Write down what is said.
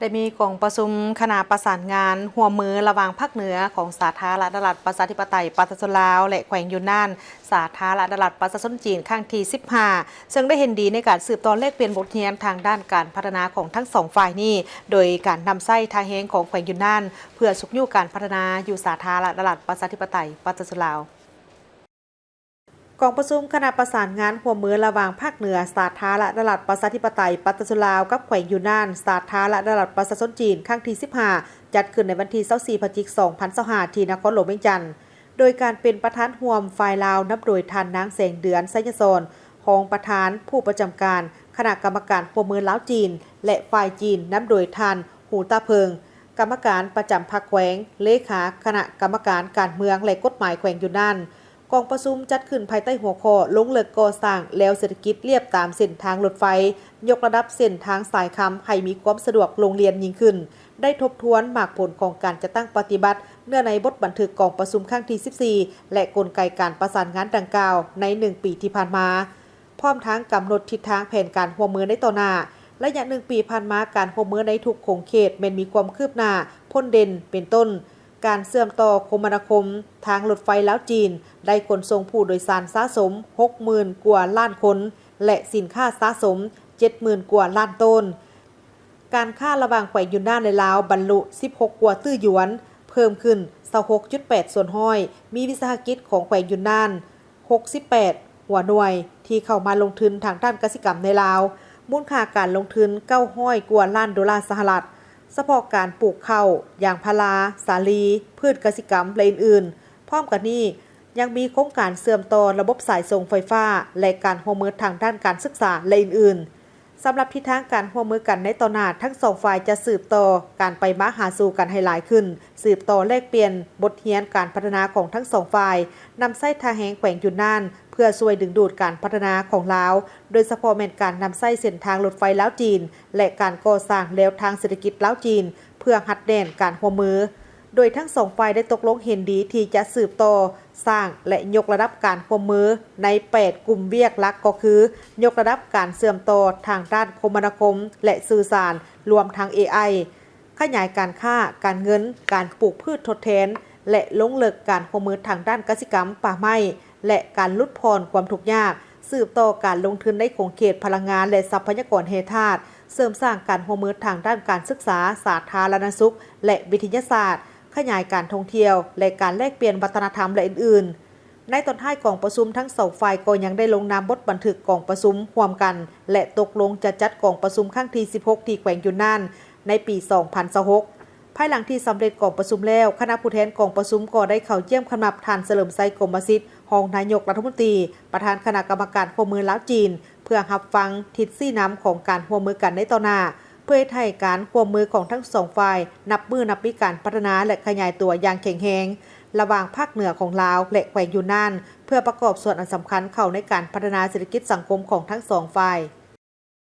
ได้มีกองประชุมคณะประสานงานหัวมือระหว่างภาคเหนือของสาธารณรัฐประชาธิปไตยประชาชนลาวและแขวงยูนนานสาธารณรัฐประชาชนจีนข้างที่15ซึ่งได้เห็นดีในการสืบต่อแลกเปลี่ยนบทเรียนทางด้านการพัฒนาของทั้งสองฝ่ายนี้โดยการนำไส้ทางแหงของแขวงยูนนานเพื่อสุขอยู่การพัฒนาอยู่สาธารณรัฐประชาธิปไตยประชาชนลาวกองประชุมคณะประสานงานหัวมือระหว่างภาคเหนือสาธารณรัฐประชาธิปไตยประชาชนลาวกับแขวงยูนนานสาธารณรัฐประชาชนจีนครั้งที่15จัดขึ้นในวันที่24พฤศจิกายน2025ที่นครหลวงเวียงจันทน์โดยการเป็นประธานร่วมฝ่ายลาวนับโดยท่านนางแสงเดือนไสยศรรองประธานผู้ประจำการคณะกรรมการหัวมือลาวจีนและฝ่ายจีนนับโดยท่านหูตาเพิงกรรมการประจำภาคแขวงเลขาคณะกรรมการการเมืองและกฎหมายแขวงยูนนานกองประชุมจัดขึ้นภายใต้หัวข้อลงเลิกก่อสร้างแล้วเศรษฐกิจเรียบตามเส้นทางรถไฟยกระดับเส้นทางสายคำให้มีความสะดวกโรงเรียนยิ่งขึ้นได้ทบทวนหมากผลของการจัดตั้งปฏิบัติเนื่องในบทบันทึกกองประชุมครั้งที่14และกลไกการประสานงานดังกล่าวใน1ปีที่ผ่านมาพร้อมทั้งกำหนดทิศทางแผนการร่วมมือในต่อหน้าระยะ1ปีผ่านมาการร่วมมือในทุกโขงเขตมีความคืบหน้าพ้นเด่นเป็นต้นการเสื่อมต่อคมนาคมทางรถไฟลาวจีนได้ขนส่งผู้โดยสารสะสม 60,000 กว่าล้านคนและสินค้าสะสม 70,000 กว่าล้านต้นการค้าระหว่างแขวงยูนนานและลาวบรรลุ16กว่าตื้อหยวนเพิ่มขึ้น 26.8 ส่วนห้อยมีวิสาหกิจของแขวงยูนนาน68หัวหน่วยที่เข้ามาลงทุนทางด้านกสิกรรมในลาวมูลค่าการลงทุน900กว่าล้านดอลลาร์สหรัฐเฉพาะการปลูกข้าวยางพาราสาลีพืชกสิกรรมและอื่นๆพร้อมกันนี้ยังมีโครงการเสื่อมต่อระบบสายส่งไฟฟ้าและการร่วมมือทางด้านการศึกษาและอื่นๆสำหรับทิศทางการร่วมมือกันในต่อหน้าทั้งสองฝ่ายจะสืบต่อการไปมาหาสู่กันให้หลายขึ้นสืบต่อแลกเปลี่ยนบทเรียนการพัฒนาของทั้งสองฝ่ายนำไส้ทางแหงแขวงยูนนานเพื่อช่วยดึงดูดการพัฒนาของลาวโดยเฉพาะแม่นการนำไส้เส้นทางรถไฟลาวจีนและการก่อสร้างแนวทางเศรษฐกิจลาวจีนเพื่อหัดแน่นการร่วมมือโดยทั้งสองฝ่ายได้ตกลงเห็นดีที่จะสืบต่อสร้างและยกระดับการร่วมมือใน8กลุ่มเวียกหลักก็คือยกระดับการเสื่อมต่อทางด้านคมนาคมและสื่อสารรวมทั้ง AI ขยายการค้าการเงินการปลูกพืชทดแทนและล้มเลิกการร่วมมือทางด้านกสิกรรมป่าไม้และการลดพรความทุกข์ยากสืบต่อการลงทุนในโครงเขตพลังงานและทรัพยากรแห่งชาติเสริมสร้างการร่วมมือทางด้านการศึกษาสาธารณสุขและวิทยาศาสตร์ขยายการท่องเที่ยวและการแลกเปลี่ยนวัฒนธรรมและอื่นๆในตอนท้ายกองประชุมทั้งสองฝ่ายก็ยังได้ลงนามบทบันทึกกองประชุมร่วมกันและตกลงจะจัดกองประชุมครั้งที่16ที่แขวงยูนนานในปี2026ภายหลังที่สำเร็จกองประชุมแล้วคณะผู้แทนกองประชุมก็ได้เข้าเยี่ยมคณะท่านเฉลิมไซกรมสิทธิ์รองนายกรัฐมนตรีประธานคณะกรรมการร่วมมือลาวจีนเพื่อรับฟังทิศชี้นำของการร่วมมือกันในต่อหน้าเพื่อให้การร่วมมือของทั้งสองฝ่ายนับปีการพัฒนาและขยายตัวอย่างแข็งแรงระหว่างภาคเหนือของลาวและแขวงยูนนานเพื่อประกอบส่วนอันสำคัญเข้าในการพัฒนาเศรษฐกิจสังคมของทั้งสองฝ่าย